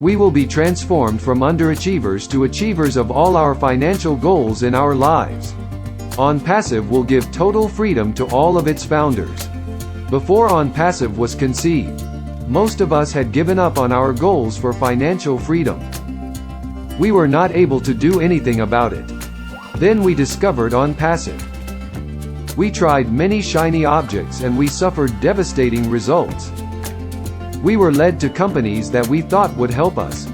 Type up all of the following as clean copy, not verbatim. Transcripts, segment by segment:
We will be transformed from underachievers to achievers of all our financial goals in our lives. Onpassive will give total freedom to all of its founders. Before Onpassive was conceived, most of us had given up on our goals for financial freedom. We were not able to do anything about it. Then we discovered Onpassive. We tried many shiny objects and we suffered devastating results. We were led to companies that we thought would help us,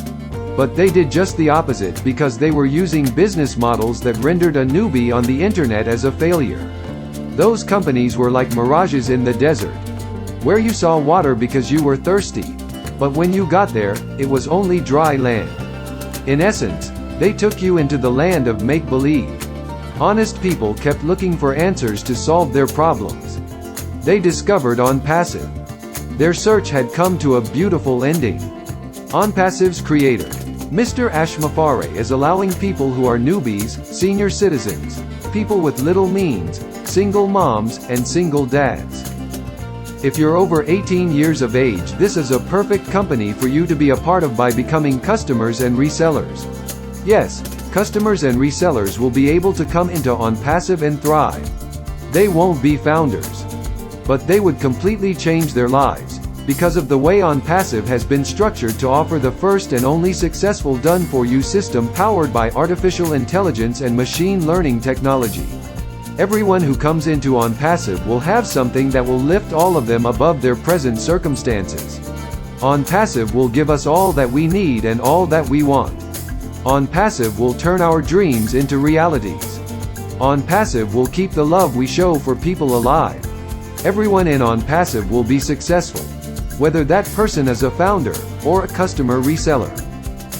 but they did just the opposite because they were using business models that rendered a newbie on the internet as a failure. Those companies were like mirages in the desert, where you saw water because you were thirsty, but when you got there, it was only dry land. In essence, they took you into the land of make-believe. Honest people kept looking for answers to solve their problems. They discovered Onpassive. Their search had come to a beautiful ending. Onpassive's creator, Mr. Ashmafare, is allowing people who are newbies, senior citizens, people with little means, single moms, and single dads. If you're over 18 years of age, this is a perfect company for you to be a part of by becoming customers and resellers. Yes, customers and resellers will be able to come into Onpassive and thrive. They won't be founders, but they would completely change their lives, because of the way Onpassive has been structured to offer the first and only successful done-for-you system powered by artificial intelligence and machine learning technology. Everyone who comes into Onpassive will have something that will lift all of them above their present circumstances. Onpassive will give us all that we need and all that we want. Onpassive will turn our dreams into realities. Onpassive will keep the love we show for people alive. Everyone in Onpassive will be successful, whether that person is a founder or a customer reseller.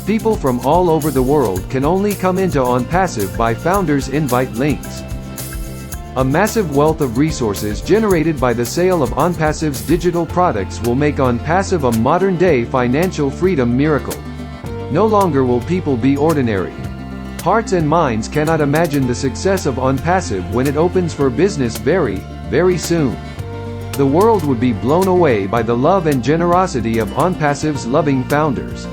People from all over the world can only come into Onpassive by Founders Invite links. A massive wealth of resources generated by the sale of Onpassive's digital products will make Onpassive a modern-day financial freedom miracle. No longer will people be ordinary. Hearts and minds cannot imagine the success of Onpassive when it opens for business very, very soon. The world would be blown away by the love and generosity of Onpassive's loving founders.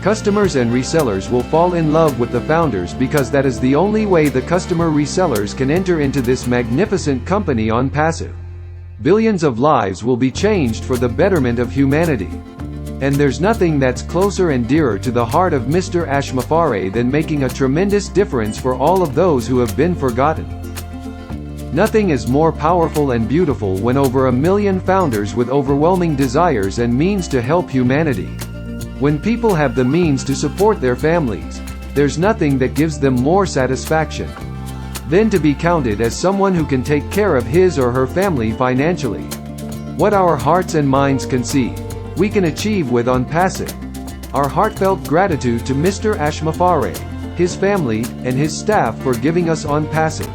Customers and resellers will fall in love with the founders because that is the only way the customer resellers can enter into this magnificent company Onpassive. Billions of lives will be changed for the betterment of humanity. And there's nothing that's closer and dearer to the heart of Mr. Ashmafare than making a tremendous difference for all of those who have been forgotten. Nothing is more powerful and beautiful when over 1 million founders with overwhelming desires and means to help humanity. When people have the means to support their families, there's nothing that gives them more satisfaction than to be counted as someone who can take care of his or her family financially. What our hearts and minds conceive, we can achieve with Onpassive. Our heartfelt gratitude to Mr. Ashmafare, his family, and his staff for giving us Onpassive.